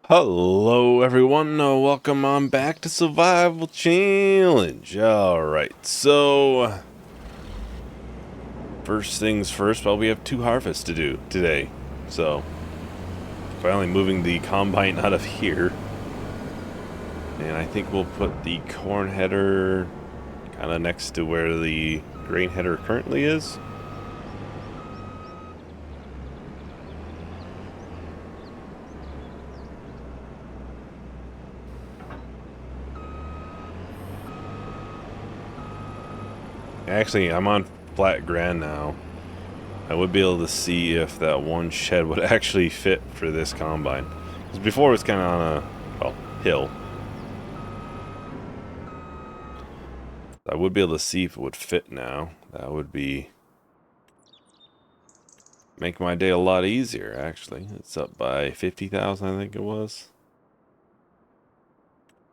Hello everyone, welcome on back to Survival Challenge. Alright, so first things first, well, we have 2 harvests to do today. So finally moving the combine out of here. And I think we'll put the corn header kind of next to where the grain header currently is. Actually, I'm on flat ground now. I would be able to see if that one shed would actually fit for this combine. Because before it was kind of on a, well, hill. I would be able to see if it would fit now. That would be... make my day a lot easier, actually. It's up by 50,000, I think it was.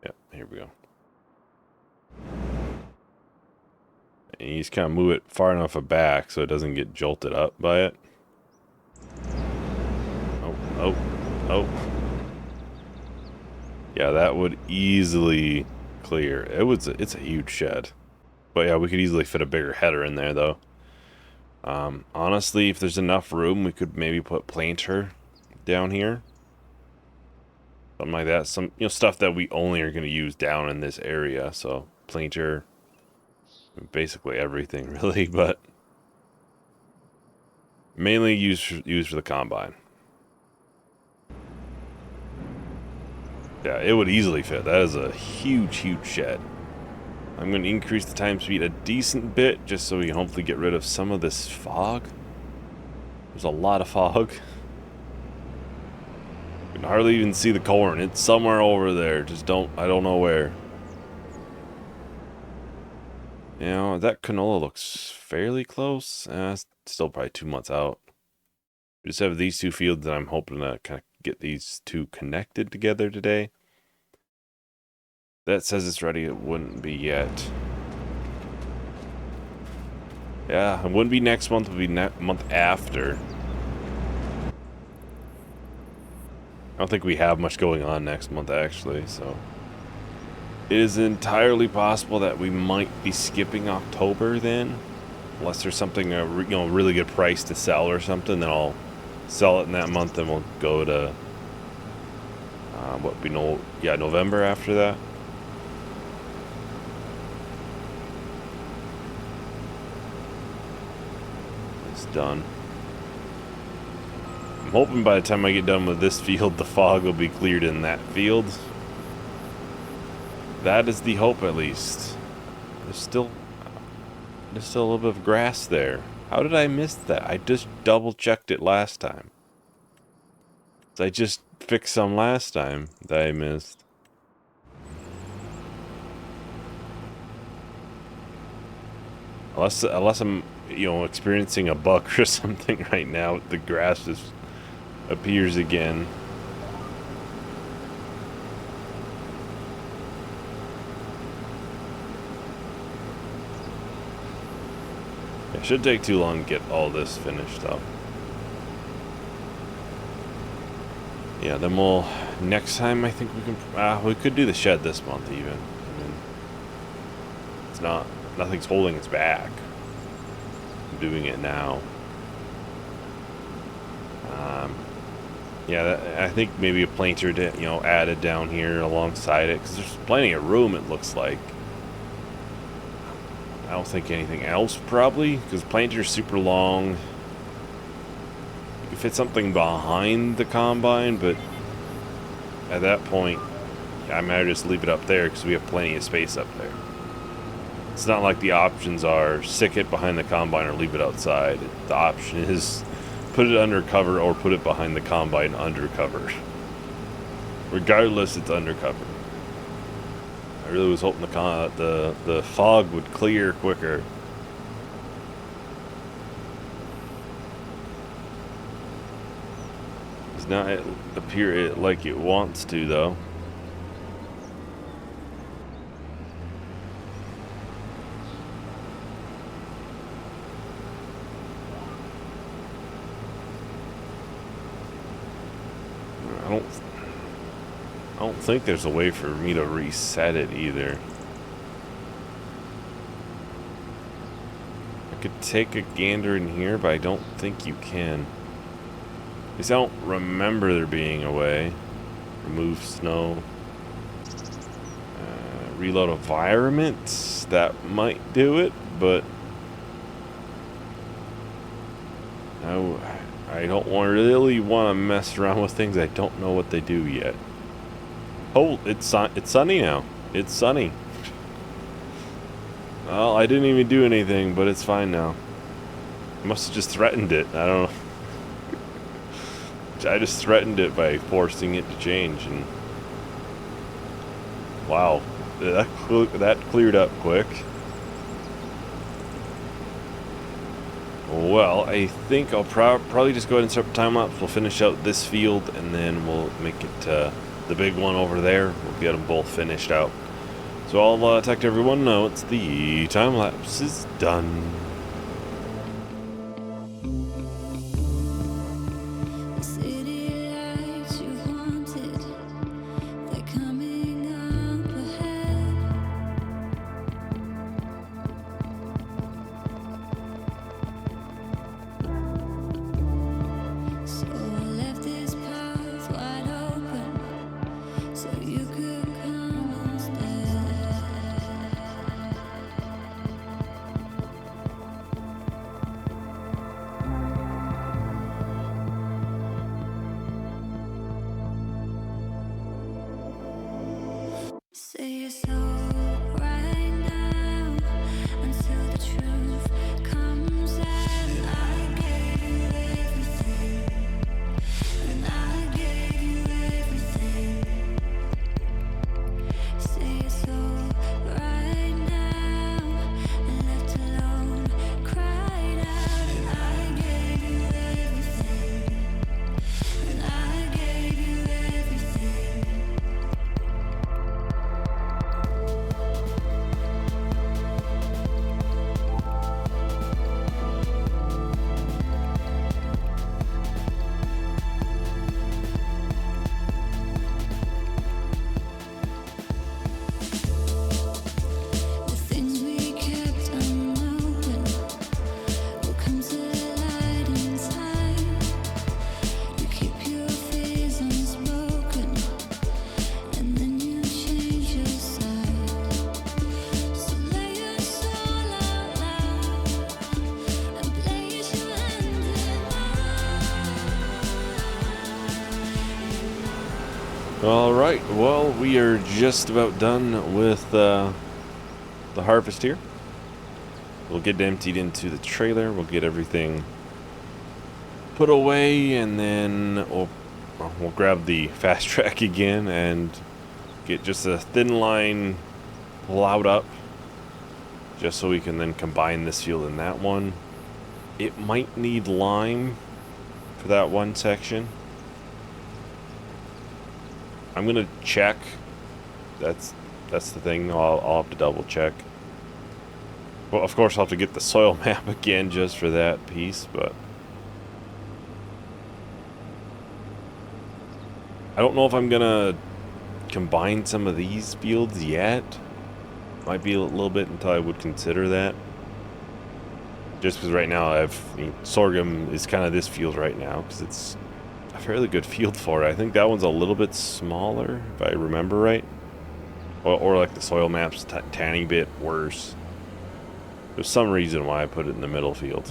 Yep, here we go. And you just kind of move it far enough back so it doesn't get jolted up by it. Oh. Yeah, that would easily clear. It's a huge shed. But yeah, we could easily fit a bigger header in there, though. Honestly, if there's enough room, we could maybe put planter down here. Something like that. Some, stuff that we only are going to use down in this area. So, planter, basically everything, really, but mainly used for the combine. Yeah, it would easily fit. That is a huge shed. I'm going to increase the time speed a decent bit, just so we can hopefully get rid of some of this fog. There's a lot of fog. You can hardly even see the corn. It's somewhere over there. I don't know where. That canola looks fairly close. It's still probably 2 months out. We just have these 2 fields, and I'm hoping to kind of get these 2 connected together today. That says it's ready. It wouldn't be yet. Yeah, it wouldn't be next month. It would be month after. I don't think we have much going on next month, actually, so... It is entirely possible that we might be skipping October then. Unless there's something, really good price to sell or something, then I'll sell it in that month, and we'll go to... November after that. It's done. I'm hoping by the time I get done with this field, the fog will be cleared in that field. That is the hope, at least. There's still a little bit of grass there. How did I miss that? I just double-checked it last time. I just fixed some last time that I missed. Unless I'm, experiencing a bug or something right now, the grass just appears again. It shouldn't take too long to get all this finished up. Yeah, then next time I think we could do the shed this month even. I mean, nothing's holding us back. I'm doing it now. Yeah, I think maybe a planter, added down here alongside it, because there's plenty of room, it looks like. I don't think anything else, probably, because planter's super long. You can fit something behind the combine, but at that point, I might just leave it up there, because we have plenty of space up there. It's not like the options are stick it behind the combine or leave it outside. The option is put it under cover or put it behind the combine under cover. Regardless, it's under cover. I really was hoping the fog would clear quicker. It's not appear like it wants to, though. don't think there's a way for me to reset it either. I could take a gander in here, but I don't think you can. At least I don't remember there being a way. Remove snow. Reload environments. That might do it, but I don't really want to mess around with things I don't know what they do yet. Oh, it's sunny now. It's sunny. Well, I didn't even do anything, but it's fine now. I must have just threatened it. I don't know. I just threatened it by forcing it to change, and wow, that cleared up quick. Well, I think I'll probably just go ahead and start the time lapse. We'll finish out this field, and then we'll make it the big one over there. We'll get them both finished out. So I'll text everyone know it's the time lapse is done. Say so right now until the truth comes out. I gave you everything, and I gave you everything. Say so right now, and left alone, cried out. And I gave you everything, and I gave you everything. Alright, well, we are just about done with the harvest here. We'll get it emptied into the trailer, we'll get everything put away, and then we'll grab the fast track again and get just a thin line plowed up, just so we can then combine this field and that one. It might need lime for that one section. I'm gonna check. That's the thing. I'll have to double check. Well, of course, I'll have to get the soil map again just for that piece, but I don't know if I'm gonna combine some of these fields yet. Might be a little bit until I would consider that. Just because right now sorghum is kind of this field right now because it's a fairly good field for it. I think that one's a little bit smaller, if I remember right. Or like the soil map's tiny bit worse. There's some reason why I put it in the middle field.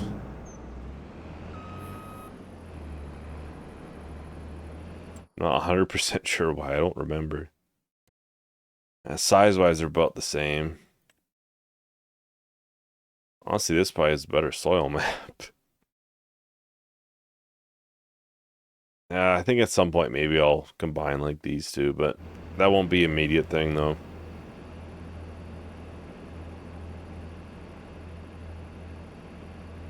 Not 100% sure why, I don't remember. Size-wise, they're about the same. Honestly, this probably has a better soil map. I think at some point maybe I'll combine like these two, but that won't be an immediate thing though.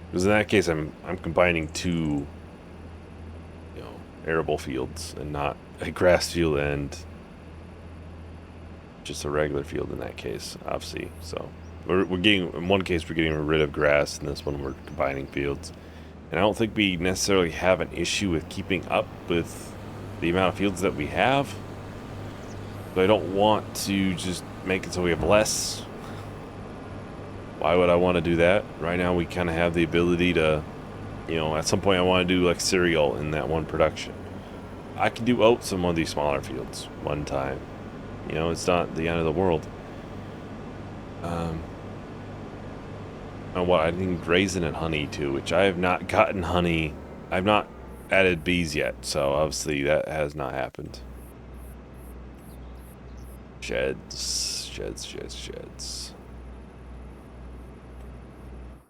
Because in that case, I'm combining two, arable fields and not a grass field and just a regular field in that case, obviously. So we're getting, in one case we're getting rid of grass, and this one we're combining fields. And I don't think we necessarily have an issue with keeping up with the amount of fields that we have. But I don't want to just make it so we have less. Why would I want to do that? Right now we kind of have the ability to, at some point I want to do like cereal in that one production. I can do oats in one of these smaller fields one time. It's not the end of the world. And what I think raisin and honey too, which I have not gotten honey. I've not added bees yet, so obviously that has not happened. Sheds.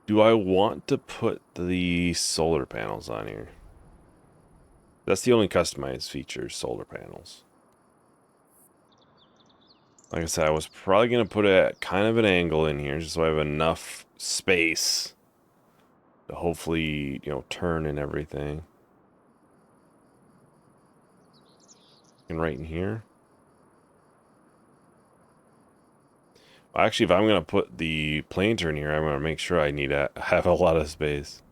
Do I want to put the solar panels on here? That's the only customized feature, solar panels. Like I said, I was probably going to put it at kind of an angle in here just so I have enough space to hopefully, turn and everything. And right in here. Actually, if I'm going to put the planter in here, I'm going to make sure I need to have a lot of space.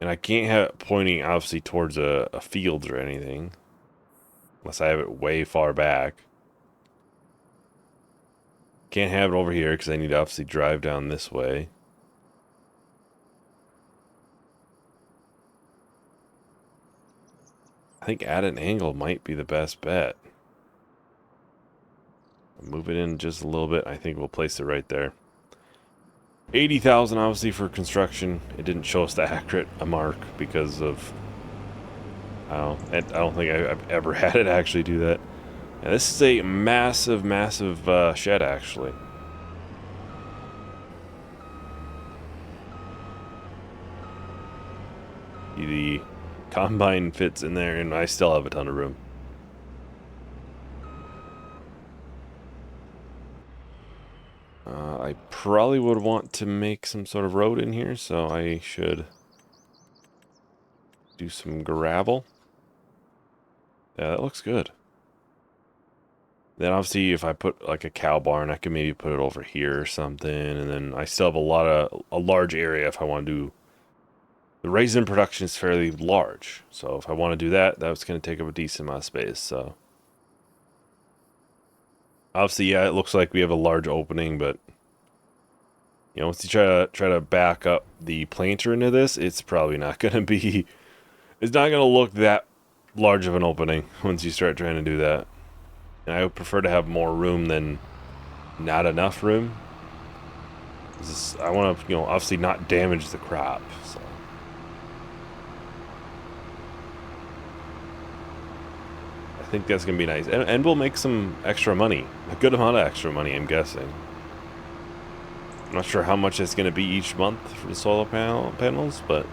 And I can't have it pointing, obviously, towards a field or anything. Unless I have it way far back. Can't have it over here because I need to obviously drive down this way. I think at an angle might be the best bet. Move it in just a little bit. I think we'll place it right there. 80,000 obviously for construction. It didn't show us the accurate mark because of... I don't think I've ever had it actually do that. Yeah, this is a massive shed actually. The combine fits in there and I still have a ton of room. I probably would want to make some sort of road in here, so I should do some gravel. Yeah, that looks good. Then obviously if I put like a cow barn, I can maybe put it over here or something, and then I still have a large area if I want to do... The raisin production is fairly large, so if I want to do that, that's going to take up a decent amount of space, so... Obviously, yeah, it looks like we have a large opening, but... once you try to back up the planter into this, it's probably not going to be... It's not going to look that large of an opening once you start trying to do that. And I would prefer to have more room than not enough room. I want to, obviously not damage the crop, so... I think that's going to be nice. And we'll make some extra money. A good amount of extra money, I'm guessing. I'm not sure how much it's going to be each month for the solar panels, but...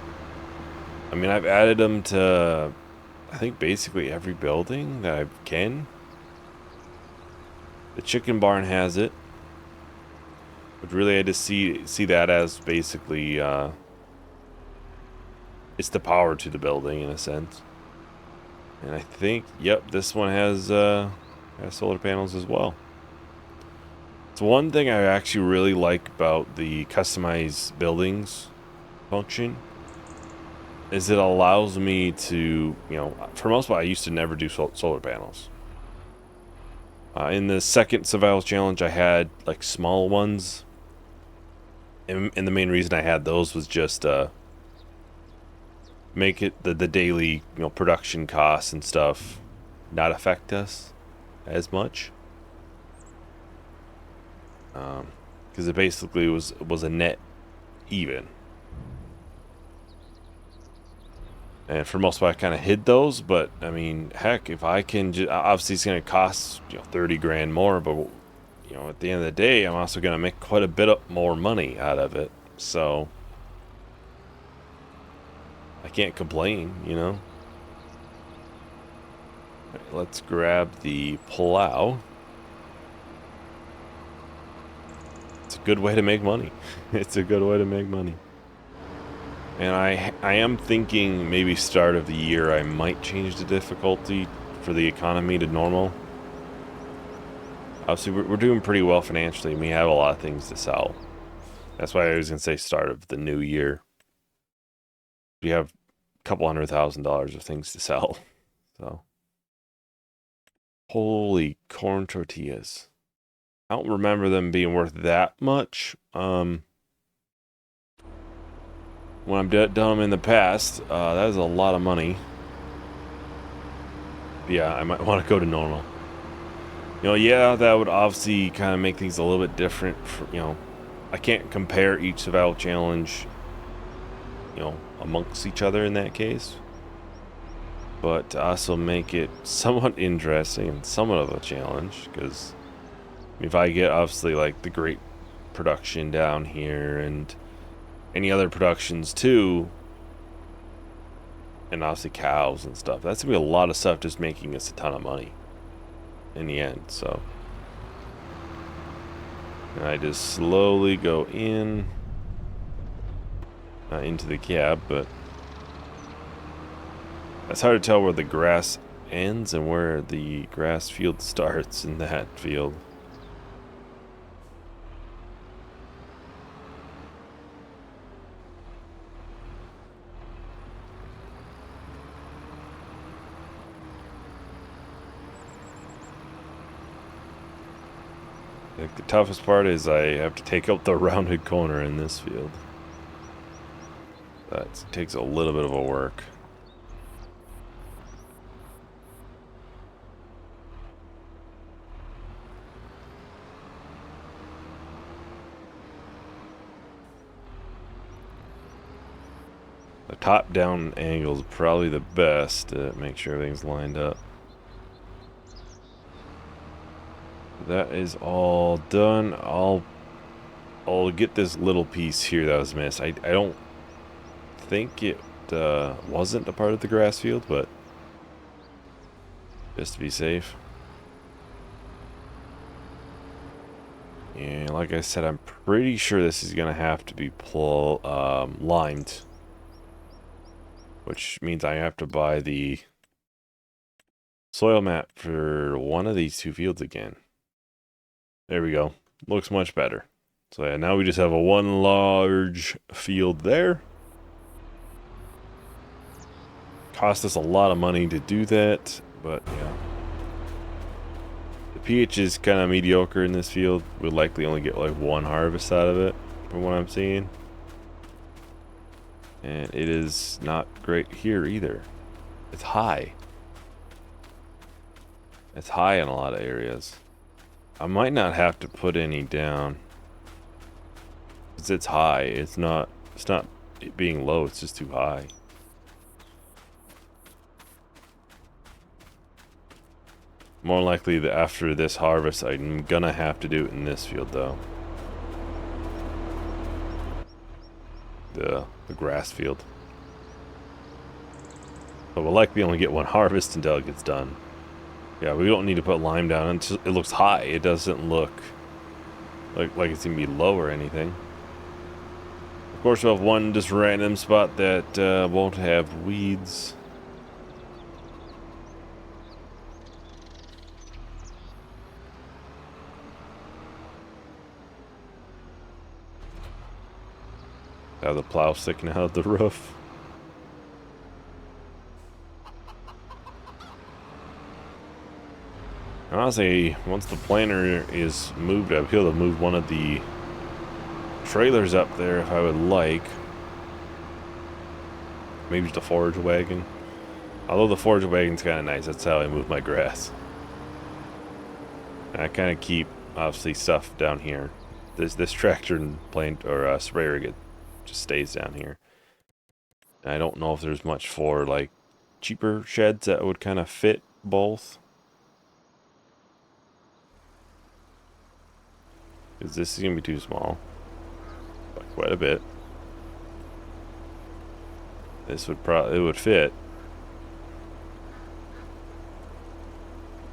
I mean, I've added them to, I think, basically every building that I can. The chicken barn has it. But really, I just see that as basically, it's the power to the building, in a sense. And I think, yep, this one has solar panels as well. It's one thing I actually really like about the customized buildings function. Is it allows me to, for the most part, I used to never do solar panels. In the second survival challenge, I had, like, small ones. And the main reason I had those was just, make it the daily, production costs and stuff not affect us as much. Because it basically was a net even. And for the most part, I kind of hid those, but I mean, heck, if I can obviously it's going to cost, 30 grand more, but, at the end of the day, I'm also going to make quite a bit more money out of it. So, I can't complain, Right, let's grab the plow. It's a good way to make money. It's a good way to make money. And I am thinking maybe start of the year I might change the difficulty for the economy to normal. Obviously, we're doing pretty well financially, and we have a lot of things to sell. That's why I was going to say start of the new year. We have a couple $100,000 of things to sell. So, holy corn tortillas. I don't remember them being worth that much. When I've done them in the past, that is a lot of money. Yeah, I might want to go to normal. You know, yeah, that would obviously kind of make things a little bit different. You know, I can't compare each survival challenge, you know, amongst each other in that case. But to also make it somewhat interesting and somewhat of a challenge, because if I get obviously like the great production down here and any other productions too, and obviously cows and stuff, that's gonna be a lot of stuff just making us a ton of money in the end. So, and I just slowly go in, not into the cab, but it's hard to tell where the grass ends and where the grass field starts in that field. I think the toughest part is I have to take out the rounded corner in this field. That takes a little bit of a work. The top-down angle is probably the best to make sure everything's lined up. That is all done. I'll get this little piece here that was missed. I don't think it wasn't a part of the grass field, but just to be safe. And like I said, I'm pretty sure this is gonna have to be limed, which means I have to buy the soil map for one of these two fields again. There we go. Looks much better. So yeah, now we just have a one large field there. Cost us a lot of money to do that, but yeah. The pH is kind of mediocre in this field. We'll likely only get like one harvest out of it, from what I'm seeing. And it is not great here either. It's high. It's high in a lot of areas. I might not have to put any down. Because it's high. It's not it being low, it's just too high. More likely that after this harvest, I'm gonna have to do it in this field though. The grass field. But we'll likely only get one harvest until it gets done. Yeah, we don't need to put lime down. It looks high. It doesn't look like it's gonna be low or anything. Of course, we'll have one just random spot that won't have weeds. Have the plow sticking out of the roof. Honestly, once the planter is moved, I'll be able to move one of the trailers up there if I would like. Maybe just a forage wagon. Although the forage wagon's kind of nice, that's how I move my grass. And I kind of keep, obviously, stuff down here. This tractor and plant or sprayer rig just stays down here. And I don't know if there's much for like cheaper sheds that would kind of fit both. Because this is gonna be too small. By quite a bit. This would probably, it would fit.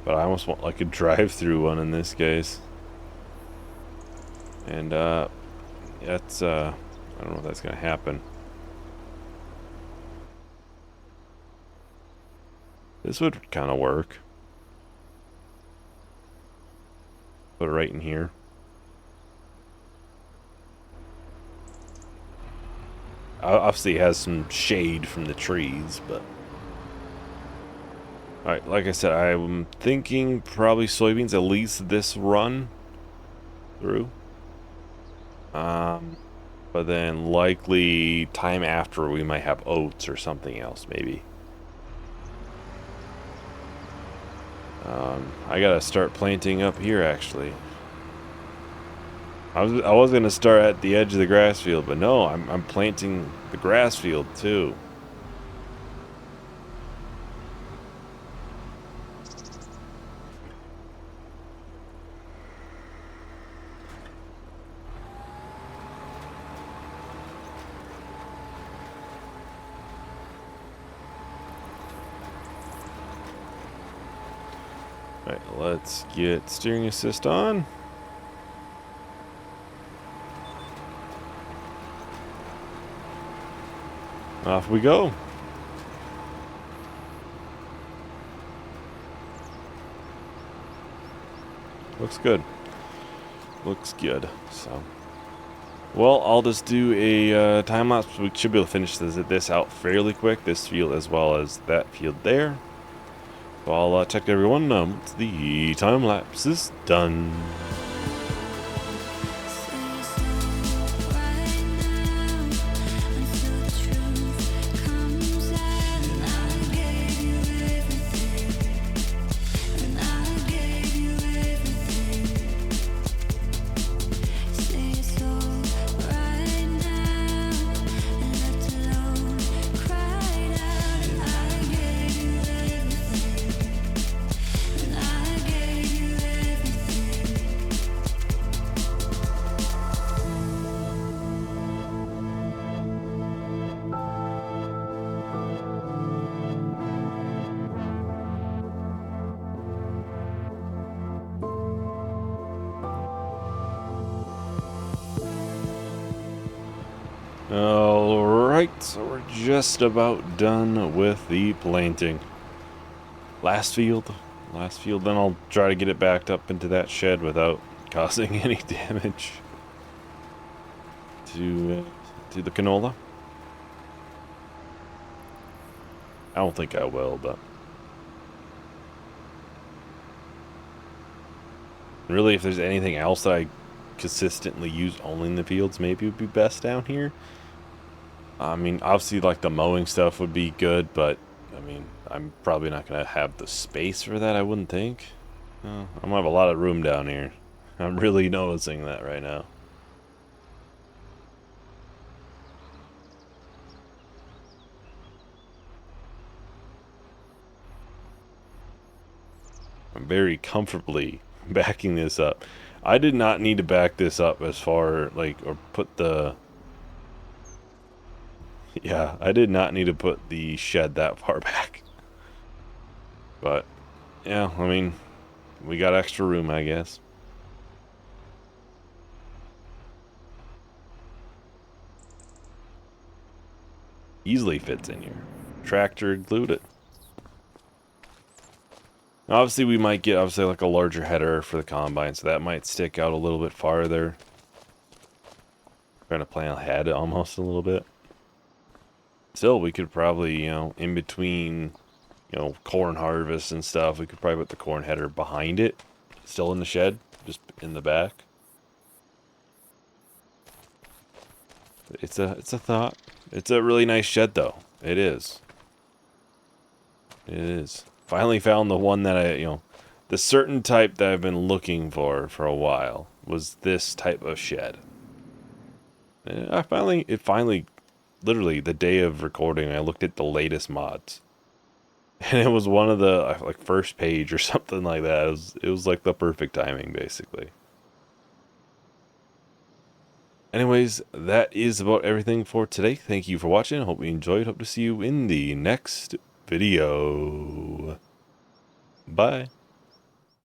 But I almost want like a drive-through one in this case. And that's I don't know if that's gonna happen. This would kind of work. Put it right in here. Obviously it has some shade from the trees, but Alright, like I said, I'm thinking probably soybeans at least this run through. But then likely time after we might have oats or something else, maybe. I gotta start planting up here, actually. I was gonna start at the edge of the grass field, but no, I'm planting the grass field too. Alright, let's get steering assist on. Off we go. Looks good. Looks good. So, well, I'll just do a time lapse. We should be able to finish this out fairly quick. This field as well as that field there. So I'll check everyone. The time lapse is done. Alright, so we're just about done with the planting. Last field, then I'll try to get it backed up into that shed without causing any damage to the canola. I don't think I will, but really, if there's anything else that I consistently use only in the fields, maybe it would be best down here. I mean, obviously, like, the mowing stuff would be good, but, I mean, I'm probably not going to have the space for that, I wouldn't think. I'm going to have a lot of room down here. I'm really noticing that right now. I'm very comfortably backing this up. I did not need to back this up as far, like, or put the... Yeah, I did not need to put the shed that far back. But, yeah, I mean, we got extra room, I guess. Easily fits in here. Tractor included. Obviously, we might get, like a larger header for the combine, so that might stick out a little bit farther. Trying to plan ahead almost a little bit. Still, we could probably, in between, corn harvest and stuff, we could probably put the corn header behind it, still in the shed, just in the back. It's a thought. It's a really nice shed, though. It is. It is. Finally found the one that the certain type that I've been looking for a while was this type of shed. And it finally, literally the day of recording, I looked at the latest mods. And it was one of the, like, first page or something like that. It was like the perfect timing, basically. Anyways, that is about everything for today. Thank you for watching. Hope you enjoyed. Hope to see you in the next video. Bye.